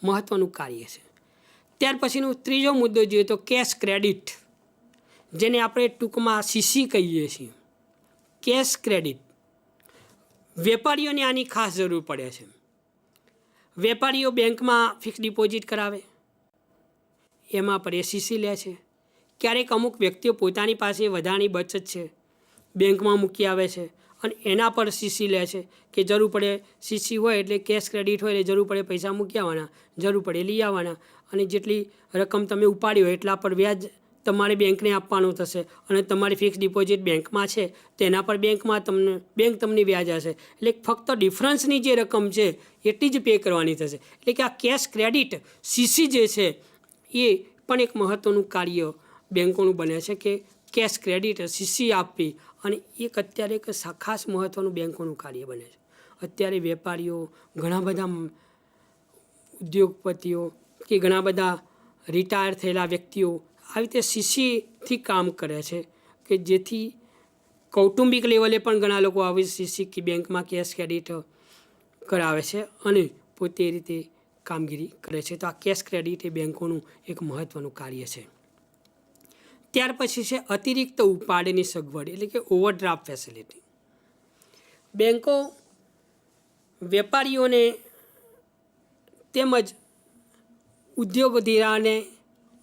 મહત્ત્વનું કાર્ય છે। ત્યાર પછીનો ત્રીજો મુદ્દો જોઈએ તો કેશ ક્રેડિટ, જેને આપણે ટૂંકમાં સીસી કહીએ છીએ। કેશ ક્રેડિટ વેપારીઓને આની ખાસ જરૂર પડે છે। વેપારીઓ બેંકમાં ફિક્સ ડિપોઝિટ કરાવે, એમાં પર એ સીસી લે છે। ક્યારેક અમુક વ્યક્તિઓ પોતાની પાસે વધારાની બચત છે બેંકમાં મૂકી આવે છે અને એના પર સીસી લે છે કે જરૂર પડે સીસી હોય એટલે કેશ ક્રેડિટ હોય એટલે જરૂર પડે પૈસા મૂકી આવવાના, જરૂર પડે લઈ આવવાના અને જેટલી રકમ તમે ઉપાડી હોય એટલા પર વ્યાજ તમારે બેંકને આપવાનું થશે અને તમારી ફિક્સ ડિપોઝિટ બેંકમાં છે તેના પર બેંક તમને વ્યાજ હશે એટલે ફક્ત ડિફરન્સની જે રકમ છે એટલી જ પે કરવાની થશે। એટલે કે આ કેશ ક્રેડિટ સીસી જે છે એ પણ એક મહત્ત્વનું કાર્ય બેંકોનું બને છે કે કેશ ક્રેડિટ સીસી આપવી અને એક અત્યારે એક ખાસ મહત્ત્વનું બેંકોનું કાર્ય બને છે। અત્યારે વેપારીઓ ઘણા બધા ઉદ્યોગપતિઓ કે ઘણા બધા રિટાયર થયેલા વ્યક્તિઓ આવી રીતે સીસીથી કામ કરે છે કે જેથી કૌટુંબિક લેવલે પણ ઘણા લોકો આવી સીસી કે બેંકમાં કેશ ક્રેડિટ કરાવે છે અને પોતે એ રીતે કામગીરી કરે છે। તો આ કેશ ક્રેડિટ એ બેંકોનું એક મહત્ત્વનું કાર્ય છે। ત્યાર પછી છે અતિરિક્ત ઉપાડની સગવડ એટલે કે ઓવરડ્રાફ્ટ ફેસિલિટી। બેંકો વેપારીઓને તેમજ ઉદ્યોગ ધીરાને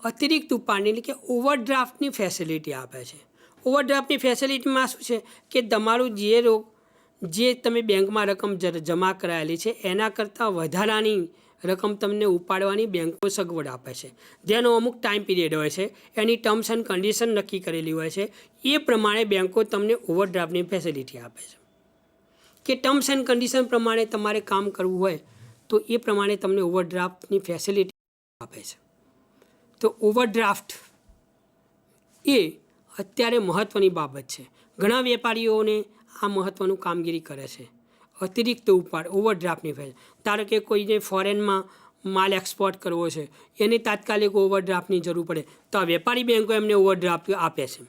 અતિરિક્ત ઉપાડની એટલે કે ઓવરડ્રાફ્ટની ફેસિલિટી આપે છે। ઓવરડ્રાફ્ટની ફેસિલિટીમાં શું છે કે તમારું જે તમે બેંકમાં રકમ જમા કરાયેલી છે એના કરતાં વધારાની રકમ તમને ઉપાડવાની બેંકો સગવડ આપે છે, જેનો અમુક ટાઈમ પીરિયડ હોય છે, એની ટર્મ્સ એન્ડ કન્ડિશન નક્કી કરેલી હોય છે। એ પ્રમાણે બેંકો તમને ઓવરડ્રાફ્ટની ફેસિલિટી આપે છે કે ટર્મ્સ એન્ડ કન્ડિશન પ્રમાણે તમારે કામ કરવું હોય તો એ પ્રમાણે તમને ઓવરડ્રાફ્ટની ફેસિલિટી આપે છે। તો ઓવરડ્રાફ્ટ એ અત્યારે મહત્ત્વની બાબત છે। ઘણા વેપારીઓને આ મહત્ત્વનું કામગીરી કરે છે અતિરિક્ત ઉપાડ ઓવરડ્રાફ્ટની ફેસિલિટી। ધારો કે કોઈને ફોરેનમાં માલ એક્સપોર્ટ કરવો છે એને તાત્કાલિક ઓવરડ્રાફ્ટની જરૂર પડે તો આ વેપારી બેંકો એમને ઓવરડ્રાફ્ટ આપે છે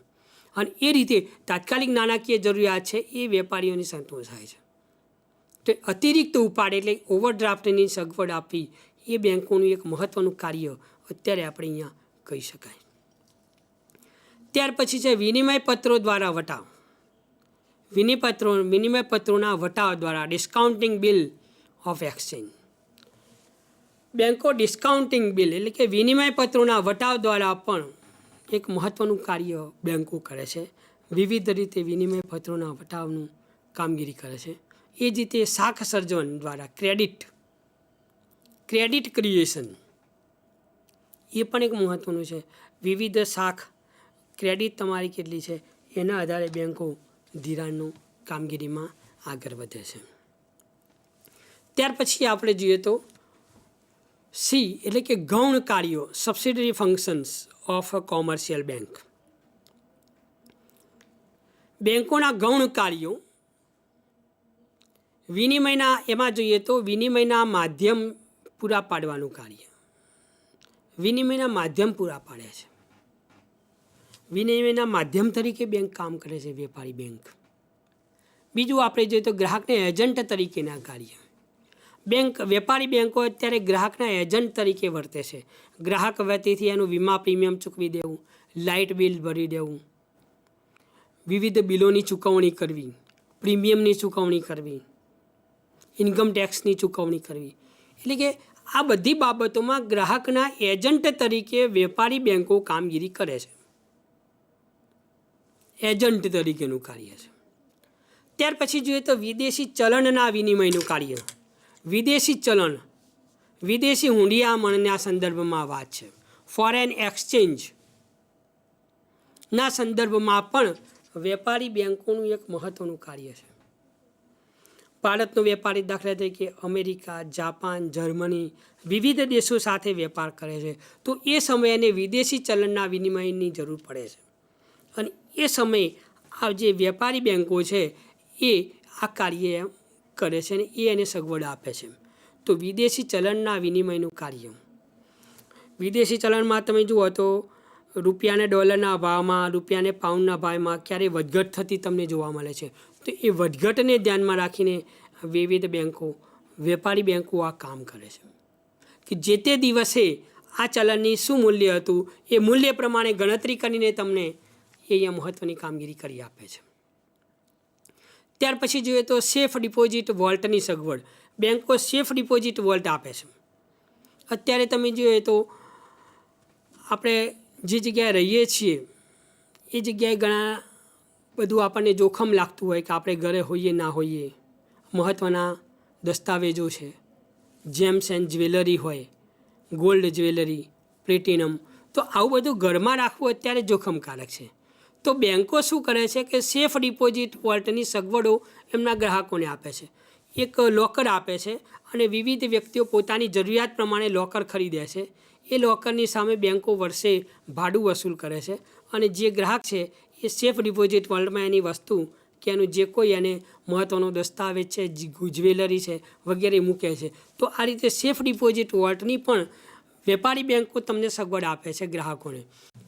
અને એ રીતે તાત્કાલિક નાણાકીય જરૂરિયાત છે એ વેપારીઓની સંતોષ થાય છે। તો અતિરિક્ત ઉપાડ એટલે ઓવરડ્રાફ્ટની સગવડ આપવી એ બેંકોનું એક મહત્ત્વનું કાર્ય અત્યારે આપણે અહીંયા કહી શકાય। ત્યાર પછી છે વિનિમય પત્રો દ્વારા વટાવ। વિનિમય પત્રોના વટાવ દ્વારા ડિસ્કાઉન્ટિંગ બિલ ઓફ એક્સચેન્જ। બેંકો ડિસ્કાઉન્ટિંગ બિલ એટલે કે વિનિમય પત્રોના વટાવ દ્વારા પણ એક મહત્ત્વનું કાર્ય બેંકો કરે છે। વિવિધ રીતે વિનિમય પત્રોના વટાવનું કામગીરી કરે છે। એ જ રીતે શાખ સર્જન દ્વારા ક્રેડિટ ક્રિએશન એ પણ એક મહત્ત્વનું છે। વિવિધ શાખ ક્રેડિટ તમારી કેટલી છે એના આધારે બેંકો ધિરાણનું કામગીરીમાં આગળ વધે છે। ત્યાર પછી આપણે જોઈએ તો સી એટલે કે ગૌણ કાર્યો subsidiary functions of a commercial bank. બેંકોના ગૌણ કાર્યો વિનિમયના એમાં જોઈએ તો વિનિમયના માધ્યમ પૂરા પાડવાનું કાર્ય વિનિમયના માધ્યમ પૂરા પાડે છે। વિનિમયના માધ્યમ તરીકે બેંક કામ કરે છે વેપારી બેંક। બીજું આપણે જોઈએ તો ગ્રાહકના એજન્ટ તરીકેના કાર્ય વેપારી બેંકો અત્યારે ગ્રાહકના એજન્ટ તરીકે વર્તે છે। ગ્રાહક વતીથી એનું વીમા પ્રીમિયમ ચૂકવી દેવું, લાઇટ બિલ ભરી દેવું, વિવિધ બિલોની ચૂકવણી કરવી, પ્રીમિયમની ચૂકવણી કરવી, ઇન્કમ ટેક્સની ચૂકવણી કરવી, એટલે કે આ બધી બાબતોમાં ગ્રાહકના એજન્ટ તરીકે વેપારી બેંકો કામગીરી કરે છે। એજન્ટ તરીકેનું કાર્ય છે। ત્યાર પછી જોઈએ તો વિદેશી ચલણના વિનિમયનું કાર્ય। વિદેશી ચલણ વિદેશી હુંડિયામણના સંદર્ભમાં વાત છે। ફોરેન એક્સચેન્જના સંદર્ભમાં પણ વેપારી બેંકોનું એક મહત્ત્વનું કાર્ય છે। ભારતનો વેપારી દાખલા તરીકે અમેરિકા, જાપાન, જર્મની વિવિધ દેશો સાથે વેપાર કરે છે તો એ સમયે વિદેશી ચલણના વિનિમયની જરૂર પડે છે અને એ સમયે આ જે વેપારી બેંકો છે એ આ કાર્ય કરે છે અને એને સગવડ આપે છે। તો વિદેશી ચલણના વિનિમયનું કાર્ય વિદેશી ચલણમાં તમે જુઓ તો રૂપિયાને ડોલરના ભાવમાં, રૂપિયાને પાઉન્ડના ભાવમાં ક્યારેય વધઘટ થતી તમને જોવા મળે છે। તો એ વધઘટને ધ્યાનમાં રાખીને વિવિધ બેંકો વેપારી બેંકો આ કામ કરે છે। કે જે તે દિવસે આ ચલણની શું મૂલ્ય હતું એ મૂલ્ય પ્રમાણે ગણતરી કરીને તમને એ અહીંયા મહત્ત્વની કામગીરી કરી આપે છે. ત્યાર પછી જોઈએ તો સેફ ડિપોઝિટ વોલ્ટની સગવડ. બેન્કો સેફ ડિપોઝિટ વોલ્ટ આપે છે. અત્યારે તમે જોઈએ તો આપણે જે જગ્યાએ રહીએ છીએ એ જગ્યાએ ઘણા બધું આપણને જોખમ લાગતું હોય કે આપણે ઘરે હોઈએ ના હોઈએ, મહત્ત્વના દસ્તાવેજો છે, જેમ્સ એન્ડ જ્વેલરી હોય, ગોલ્ડ જ્વેલરી, પ્લેટિનમ, તો આવું બધું ઘરમાં રાખવું અત્યારે જોખમકારક છે. તો બેન્કો શું કરે છે કે સેફ ડિપોઝિટ વોલ્ટની સગવડો એમના ગ્રાહકોને આપે છે. એક લોકર આપે છે અને વિવિધ વ્યક્તિઓ પોતાની જરૂરિયાત પ્રમાણે લોકર ખરીદે છે. એ લોકરની સામે બેન્કો વર્ષે ભાડું વસૂલ કરે છે અને જે ગ્રાહક છે એ સેફ ડિપોઝિટ વોલ્ટમાં એની વસ્તુ કે એનું જે કોઈ એને મહત્ત્વનો દસ્તાવેજ છે, જ્વેલરી છે વગેરે મૂકે છે. તો આ રીતે સેફ ડિપોઝિટ વોલ્ટની પણ વેપારી બેન્કો તમને સગવડ આપે છે ગ્રાહકોને.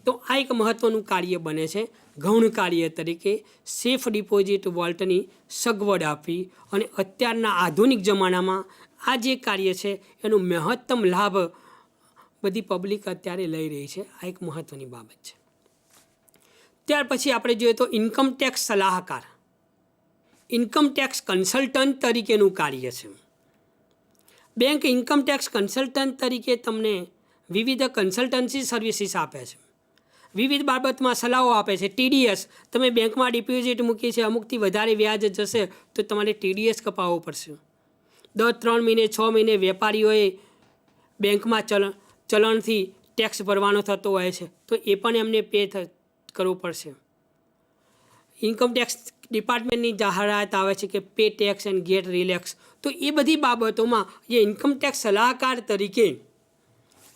તો આ એક મહત્ત્વનું કાર્ય બને છે ગૌણ કાર્ય તરીકે સેફ ડિપોઝિટ વોલ્ટની સગવડ આપવી. અને અત્યારના આધુનિક જમાનામાં આ જે કાર્ય છે એનો મહત્તમ લાભ બધી પબ્લિક અત્યારે લઈ રહી છે. આ એક મહત્ત્વની બાબત છે. ત્યાર પછી આપણે જોઈએ તો ઇન્કમ ટેક્સ સલાહકાર, ઇન્કમ ટેક્સ કન્સલ્ટન્ટ તરીકેનું કાર્ય છે. બેંક ઇન્કમ ટેક્સ કન્સલ્ટન્ટ તરીકે તમને વિવિધ કન્સલ્ટન્સી સર્વિસીસ આપે છે, વિવિધ બાબતમાં સલાહો આપે છે. TDS, તમે બેંકમાં ડિપોઝિટ મૂકી છે, અમુકથી વધારે વ્યાજ જશે તો તમારે TDS કપાવવો પડશે. દર 3 મહિને 6 મહિને વેપારીઓએ બેંકમાં ચલણથી ટેક્સ ભરવાનો થતો હોય છે તો એ પણ એમને પે કરવો પડશે. ઇન્કમ ટેક્સ ડિપાર્ટમેન્ટની જાહેરાત આવે છે કે pay tax and gate relax. તો એ બધી બાબતોમાં જે ઇન્કમ ટેક્સ સલાહકાર તરીકે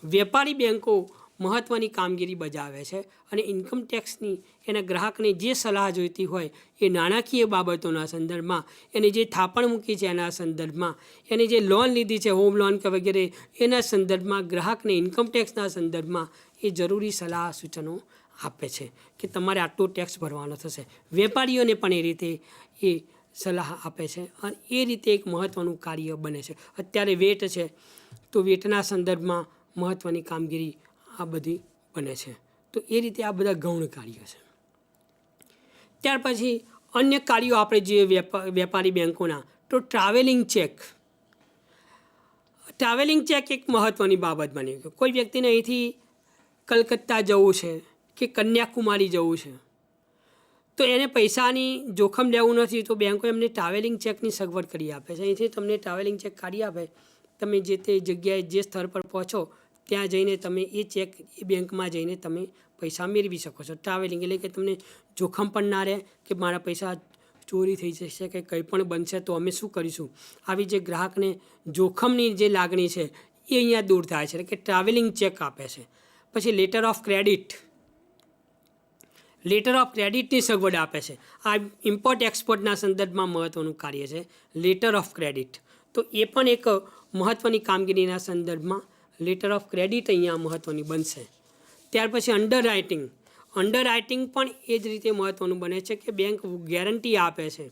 વેપારી બેન્કો મહત્ત્વની કામગીરી બજાવે છે અને ઇન્કમ ટેક્સની એના ગ્રાહકને જે સલાહ જોઈતી હોય એ નાણાકીય બાબતોના સંદર્ભમાં, એની જે થાપણ મૂકી છે એના સંદર્ભમાં, એની જે લોન લીધી છે હોમ લોન કે વગેરે એના સંદર્ભમાં ગ્રાહકને ઇન્કમ ટેક્સના સંદર્ભમાં એ જરૂરી સલાહ સૂચનો આપે છે કે તમારે આટલો ટેક્સ ભરવાનો થશે. વેપારીઓને પણ એ રીતે એ સલાહ આપે છે અને એ રીતે એક મહત્ત્વનું કાર્ય બને છે. અત્યારે વેટ છે તો વેટના સંદર્ભમાં મહત્ત્વની કામગીરી આ બધી બને છે. તો એ રીતે આ બધા ગૌણ કાર્યો છે. ત્યાર પછી અન્ય કાર્યો આપણે જોઈએ વેપારી બેન્કોના, તો ટ્રાવેલિંગ ચેક. ટ્રાવેલિંગ ચેક એક મહત્ત્વની બાબત બની. કોઈ વ્યક્તિને અહીંથી કલકત્તા જવું છે કે કન્યાકુમારી જવું છે તો એને પૈસાની જોખમ લેવું નથી, તો બેન્કો એમને ટ્રાવેલિંગ ચેકની સગવડ કરી આપે છે. અહીંથી તમને ટ્રાવેલિંગ ચેક કાઢી આપે, તમે જે તે જગ્યાએ જે સ્થળ પર પહોંચો ત્યાં જઈને તમે એ ચેક એ બેંકમાં જઈને તમે પૈસા મેળવી શકો છો. ટ્રાવેલિંગ એટલે કે તમને જોખમ પણ ના રહે કે મારા પૈસા ચોરી થઈ જશે કે કંઈ પણ બનશે તો અમે શું કરીશું. આવી જે ગ્રાહકને જોખમની જે લાગણી છે એ અહીંયા દૂર થાય છે કે ટ્રાવેલિંગ ચેક આપે છે. પછી લેટર ઓફ ક્રેડિટની સગવડ આપે છે. આ ઇમ્પોર્ટ એક્સપોર્ટના સંદર્ભમાં મહત્ત્વનું કાર્ય છે લેટર ઓફ ક્રેડિટ. તો એ પણ એક મહત્ત્વની કામગીરીના સંદર્ભમાં લેટર ઓફ ક્રેડિટ અહીંયા મહત્ત્વની બનશે. ત્યાર પછી અંડરરાઇટિંગ પણ એ જ રીતે મહત્ત્વનું બને છે કે બેંક ગેરંટી આપે છે.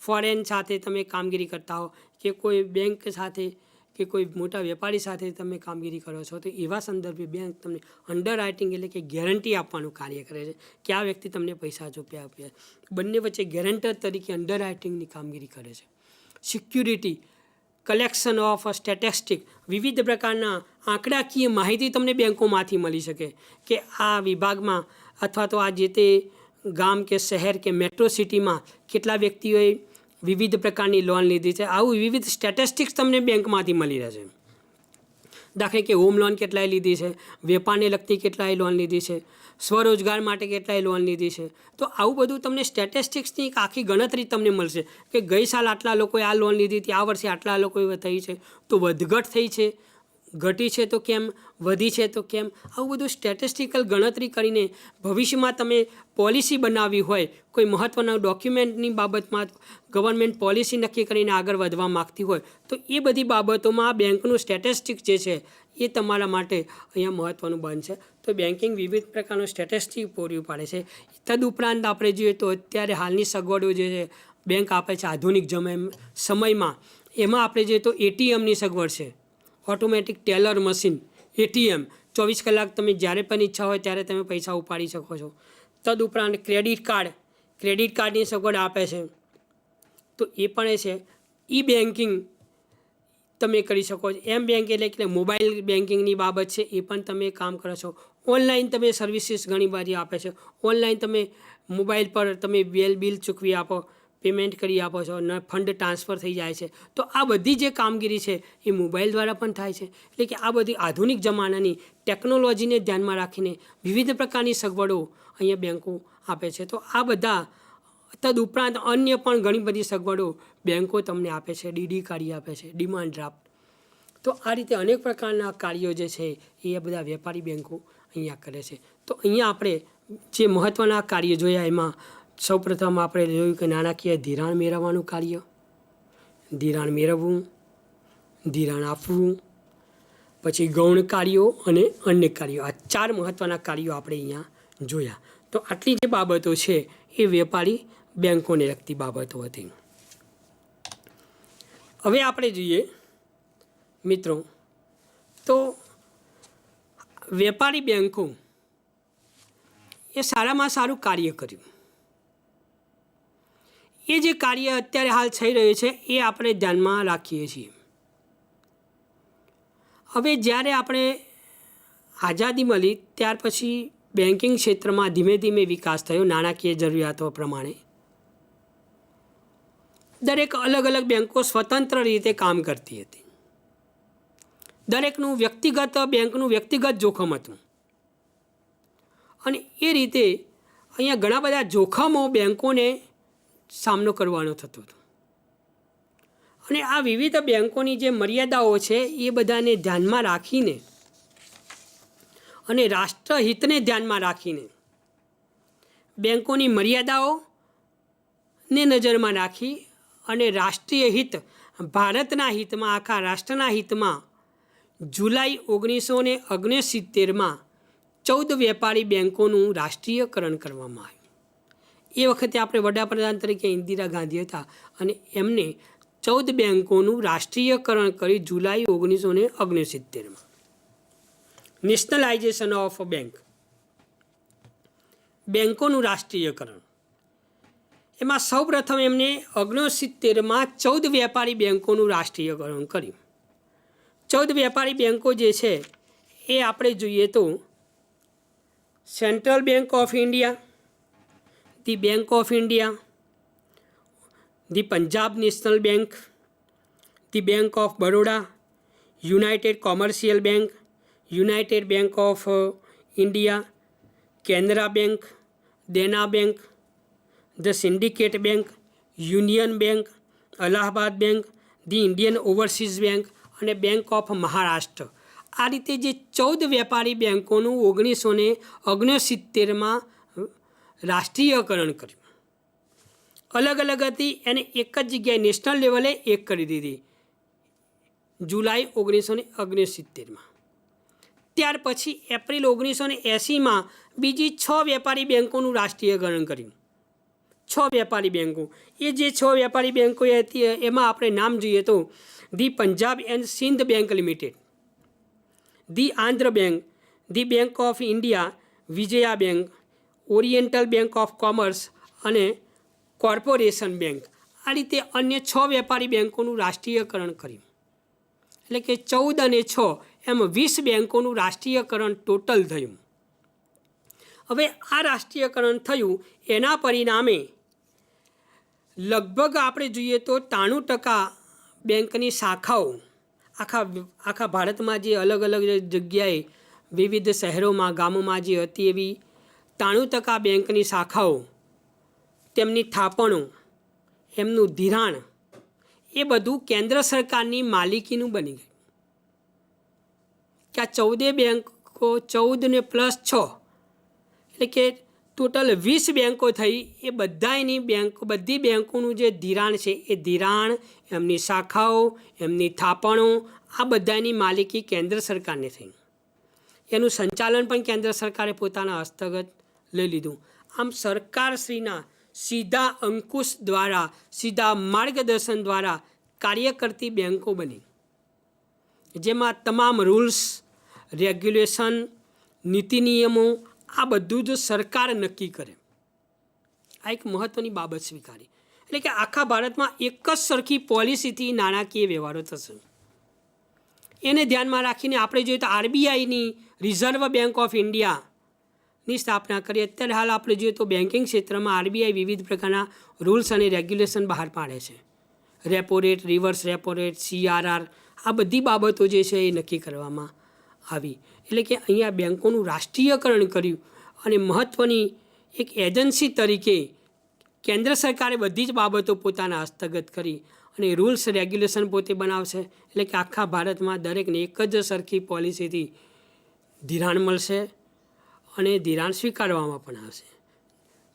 ફોરેન સાથે તમે કામગીરી કરતા હો કે કોઈ બેંક સાથે કે કોઈ મોટા વેપારી સાથે તમે કામગીરી કરો છો તો એવા સંદર્ભે બેંક તમને અંડરરાઇટિંગ એટલે કે ગેરંટી આપવાનું કાર્ય કરે છે કે આ વ્યક્તિ તમને પૈસા ચૂપ્યા આપે. બંને વચ્ચે ગેરંટર તરીકે અંડરરાઇટિંગની કામગીરી કરે છે. સિક્યુરિટી, કલેક્શન ઓફ સ્ટેટિસ્ટિક, વિવિધ પ્રકારના આંકડાકીય માહિતી તમને બેન્કોમાંથી મળી શકે કે આ વિભાગમાં અથવા તો આ જે તે ગામ કે શહેર કે મેટ્રો સિટીમાં કેટલા વ્યક્તિઓએ વિવિધ પ્રકારની લોન લીધી છે. આવું વિવિધ સ્ટેટિસ્ટિક્સ તમને બેંકમાંથી મળી રહેશે. દાખલે કે હોમ લોન કેટલાય લીધી છે, વેપારને લગતી કેટલાય લોન લીધી છે, સ્વરોજગાર માટે કેટલાય લોન લીધી છે. તો આવું બધું તમને સ્ટેટિસ્ટિક્સની એક આખી ગણતરી તમને મળશે કે ગઈ સાલ આટલા લોકોએ આ લોન લીધી હતી, આ વર્ષે આટલા લોકોએ થઈ છે, તો વધઘટ થઈ છે, ઘટી છે તો કેમ, વધી છે તો કેમ. આવું બધું સ્ટેટિસ્ટિકલ ગણતરી કરીને ભવિષ્યમાં તમે પોલિસી બનાવવી હોય, કોઈ મહત્ત્વના ડોક્યુમેન્ટની બાબતમાં ગવર્મેન્ટ પોલિસી નક્કી કરીને આગળ વધવા માગતી હોય તો એ બધી બાબતોમાં બેંકનું સ્ટેટિસ્ટિક જે છે એ તમારા માટે અહીંયા મહત્ત્વનું બનશે. તો બેન્કિંગ વિવિધ પ્રકારનું સ્ટેટિસ્ટિક પૂરું પાડે છે. તદુપરાંત આપણે જોઈએ તો અત્યારે હાલની સગવડો જે છે બેંક આપે છે આધુનિક સમયમાં, એમાં આપણે જોઈએ તો ATMની સગવડ છે, ઓટોમેટિક ટેલર મશીન, એટીએમ 24 કલાક તમે જ્યારે પણ ઈચ્છા હોય ત્યારે તમે પૈસા ઉપાડી શકો છો. તદુપરાંત ક્રેડિટ કાર્ડની સગવડ આપે છે. તો એ પણ એ છે. ઈ બેન્કિંગ તમે કરી શકો છો. એમ બેંક એટલે કે મોબાઈલ બેન્કિંગની બાબત છે, એ પણ તમે કામ કરો છો. ઓનલાઈન તમે સર્વિસીસ ઘણી બધી આપે છે. ઓનલાઈન તમે મોબાઈલ પર તમે બિલ ચૂકવી આપો, પેમેન્ટ કરી આપો છો અને ફંડ ટ્રાન્સફર થઈ જાય છે. તો આ બધી જે કામગીરી છે એ મોબાઈલ દ્વારા પણ થાય છે. એટલે કે આ બધી આધુનિક જમાનાની ટેકનોલોજીને ધ્યાનમાં રાખીને વિવિધ પ્રકારની સગવડો અહીંયા બેન્કો આપે છે. તો આ બધા તદુપરાંત અન્ય પણ ઘણી બધી સગવડો બેન્કો તમને આપે છે. ડીડી કાર્ય આપે છે, ડિમાન્ડ ડ્રાફ્ટ. તો આ રીતે અનેક પ્રકારના કાર્યો જે છે એ બધા વેપારી બેન્કો અહીંયા કરે છે. તો અહીંયા આપણે જે મહત્ત્વના કાર્ય જોયા એમાં સૌપ્રથમ આપણે જોયું કે નાણાકીય ધિરાણ મેળવવાનું કાર્ય, ધિરાણ મેળવવું, ધિરાણ આપવું, પછી ગૌણ કાર્યો અને અન્ય કાર્યો. આ 4 મહત્ત્વના કાર્યો આપણે અહીંયા જોયા. તો આટલી જે બાબતો છે એ વેપારી બેન્કોને લગતી બાબતો હતી. હવે આપણે જોઈએ મિત્રો, તો વેપારી બેન્કો એ સારામાં સારું કાર્ય કર્યું. એ જે કાર્ય અત્યારે હાલ થઈ રહ્યું છે એ આપણે ધ્યાનમાં રાખીએ છીએ. હવે જ્યારે આપણે આઝાદી મળી ત્યાર પછી બેન્કિંગ ક્ષેત્રમાં ધીમે ધીમે વિકાસ થયો નાણાકીય જરૂરિયાતો પ્રમાણે. દરેક અલગ અલગ બેન્કો સ્વતંત્ર રીતે કામ કરતી હતી. દરેકનું બેન્કનું વ્યક્તિગત જોખમ હતું અને એ રીતે અહીંયા ઘણા બધા જોખમો બેન્કોને સામનો કરવાનો થતો હતો. અને આ વિવિધ બેન્કોની જે મર્યાદાઓ છે એ બધાને ધ્યાનમાં રાખીને અને રાષ્ટ્રહિતને ધ્યાનમાં રાખીને બેન્કોની મર્યાદાઓને નજરમાં રાખી અને રાષ્ટ્રીય હિત, ભારતના હિતમાં, આખા રાષ્ટ્રના હિતમાં જુલાઈ 1969માં 14 વેપારી બેન્કોનું રાષ્ટ્રીયકરણ કરવામાં આવ્યું. એ વખતે આપણે વડાપ્રધાન તરીકે ઇન્દિરા ગાંધી હતા અને એમને 14 બેન્કોનું રાષ્ટ્રીયકરણ કરી જુલાઈ 1969માં. નેશનલાઇઝેશન ઓફ બેન્કોનું રાષ્ટ્રીયકરણ. એમાં સૌપ્રથમ એમને 1969માં 14 વેપારી બેન્કોનું રાષ્ટ્રીયકરણ કર્યું. 14 વેપારી બેન્કો જે છે એ આપણે જોઈએ તો central bank of India, the bank of India, the Punjab national bank, the bank of Baroda, United commercial bank, United bank of India, Canara bank, Dena bank, the syndicate bank, union bank, Allahabad bank, the Indian overseas bank અને bank of Maharashtra. આ રીતે જે 14 વેપારી બેન્કોનું 1969માં રાષ્ટ્રીયકરણ કર્યું. અલગ અલગ હતી એને એક જ જગ્યાએ નેશનલ લેવલે એક કરી દીધી જુલાઈ 1969માં. ત્યાર પછી એપ્રિલ 1980માં બીજી 6 વેપારી બેન્કોનું રાષ્ટ્રીયકરણ કર્યું. 6 વેપારી બેન્કો. એ જે 6 વેપારી બેન્કો હતી એમાં આપણે નામ જોઈએ તો the Punjab and Sind bank limited, the Andhra bank, the bank of India, Vijaya bank, oriental bank of commerce અને કોર્પોરેશન બેંક. આ રીતે અન્ય 6 વેપારી બેન્કોનું રાષ્ટ્રીયકરણ કર્યું. એટલે કે 14 અને 6 એમ 20 બેન્કોનું રાષ્ટ્રીયકરણ ટોટલ થયું. હવે આ રાષ્ટ્રીયકરણ થયું એના પરિણામે લગભગ આપણે જોઈએ તો 93% બેંકની શાખાઓ આખા ભારતમાં જે અલગ અલગ જગ્યાએ વિવિધ શહેરોમાં, ગામોમાં જે હતી એવી 93% બેંકની શાખાઓ, તેમની થાપણો, એમનું ધિરાણ એ બધું કેન્દ્ર સરકારની માલિકીનું બની ગયું. કે આ 14 બેંકો 14 ને +6 એટલે કે ટોટલ 20 બેન્કો થઈ. એ બધી બેન્કોનું જે ધિરાણ છે એ ધિરાણ, એમની શાખાઓ, એમની થાપણો આ બધાની માલિકી કેન્દ્ર સરકારને થઈ. એનું સંચાલન પણ કેન્દ્ર સરકારે પોતાના હસ્તગત લઈ લીધું. આમ સરકારશ્રીના સીધા અંકુશ દ્વારા, સીધા માર્ગદર્શન દ્વારા કાર્ય કરતી બેન્કો બની. જેમાં તમામ રૂલ્સ, રેગ્યુલેશન, નીતિ નિયમો આ બધું જ સરકાર નક્કી કરે. આ એક મહત્ત્વની બાબત સ્વીકારી. એટલે કે આખા ભારતમાં એક જ સરખી પોલિસીથી નાણાકીય વ્યવહારો થશે. એને ધ્યાનમાં રાખીને આપણે જોઈએ તો આરબીઆઈની રિઝર્વ બેંક ઓફ ઇન્ડિયાની સ્થાપના કરી. અત્યારે હાલ આપણે જોઈએ તો બેન્કિંગ ક્ષેત્રમાં આરબીઆઈ વિવિધ પ્રકારના રૂલ્સ અને રેગ્યુલેશન બહાર પાડે છે. Repo rate, reverse repo rate, CRR આ બધી બાબતો જે છે એ નક્કી કરવામાં આવી. એટલે કે અહીંયા બેન્કોનું રાષ્ટ્રીયકરણ કર્યું અને મહત્ત્વની એક એજન્સી તરીકે કેન્દ્ર સરકારે બધી જ બાબતો પોતાના હસ્તગત કરી અને રૂલ્સ રેગ્યુલેશન પોતે બનાવશે. એટલે કે આખા ભારતમાં દરેકને એક જ સરખી પોલિસીથી ધિરાણ મળશે અને ધિરાણ સ્વીકારવામાં પણ આવશે.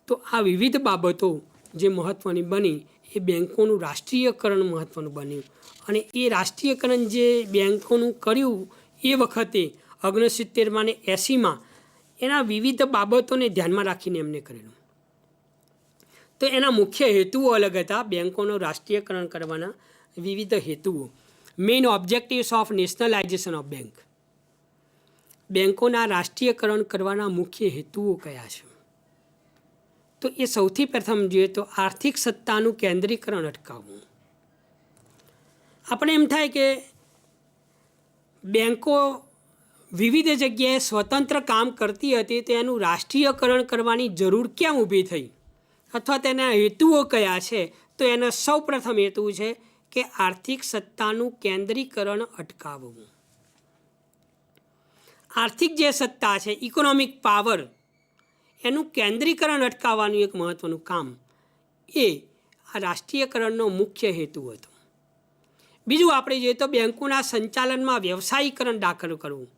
તો આ વિવિધ બાબતો જે મહત્ત્વની બની એ બેન્કોનું રાષ્ટ્રીયકરણ મહત્ત્વનું બન્યું. અને એ રાષ્ટ્રીયકરણ જે બેન્કોનું કર્યું એ વખતે 69માં ને 80માં એના વિવિધ બાબતોને ધ્યાનમાં રાખીને એમને કરેલું. તો એના મુખ્ય હેતુઓ અલગ હતા. બેન્કોનું રાષ્ટ્રીયકરણ કરવાના વિવિધ હેતુઓ. Main objectives of nationalisation of bank. બેન્કોના રાષ્ટ્રીયકરણ કરવાના મુખ્ય હેતુઓ કયા છે? તો એ સૌથી પ્રથમ જોઈએ તો આર્થિક સત્તાનું કેન્દ્રીકરણ અટકાવવું. આપણે એમ થાય કે બેન્કો વિવિધ જગ્યાએ સ્વતંત્ર કામ કરતી હતી તો એનું રાષ્ટ્રીયકરણ કરવાની જરૂર કેમ ઊભી થઈ અથવા તેના હેતુઓ કયા છે? તો એનો સૌ પ્રથમ હેતુ છે કે આર્થિક સત્તાનું કેન્દ્રીકરણ અટકાવવું. આર્થિક જે સત્તા છે, ઇકોનોમિક પાવર, એનું કેન્દ્રીકરણ અટકાવવાનું એક મહત્ત્વનું કામ એ આ રાષ્ટ્રીયકરણનો મુખ્ય હેતુ હતો. બીજું આપણે જોઈએ તો બેન્કોના સંચાલનમાં વ્યવસાયીકરણ દાખલ કરવું.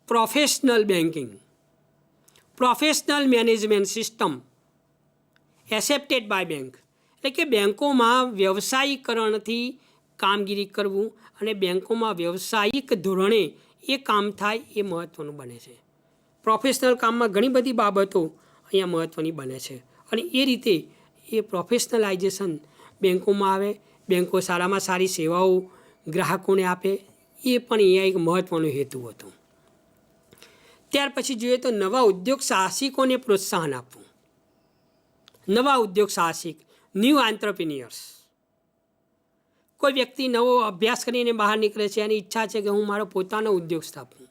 Professional banking, professional management system accepted by bank. એટલે કે બેન્કોમાં વ્યવસાયીકરણથી કામગીરી કરવું અને બેન્કોમાં વ્યવસાયિક ધોરણે એ કામ થાય એ મહત્ત્વનું બને છે. પ્રોફેશનલ કામમાં ઘણી બધી બાબતો અહીંયા મહત્ત્વની બને છે અને એ રીતે એ પ્રોફેશનલાઇઝેશન બેન્કોમાં આવે. બેન્કો સારામાં સારી સેવાઓ ગ્રાહકોને આપે એ પણ અહીંયા એક મહત્ત્વનો હેતુ હતો. ત્યાર પછી જોઈએ તો નવા ઉદ્યોગ સાહસિકોને પ્રોત્સાહન આપવું. નવા ઉદ્યોગ સાહસિક, ન્યૂ એન્ટરપ્રિન્યોર્સ. કોઈ વ્યક્તિ નવો અભ્યાસ કરીને બહાર નીકળે છે, એની ઈચ્છા છે કે હું મારો પોતાનો ઉદ્યોગ સ્થાપું.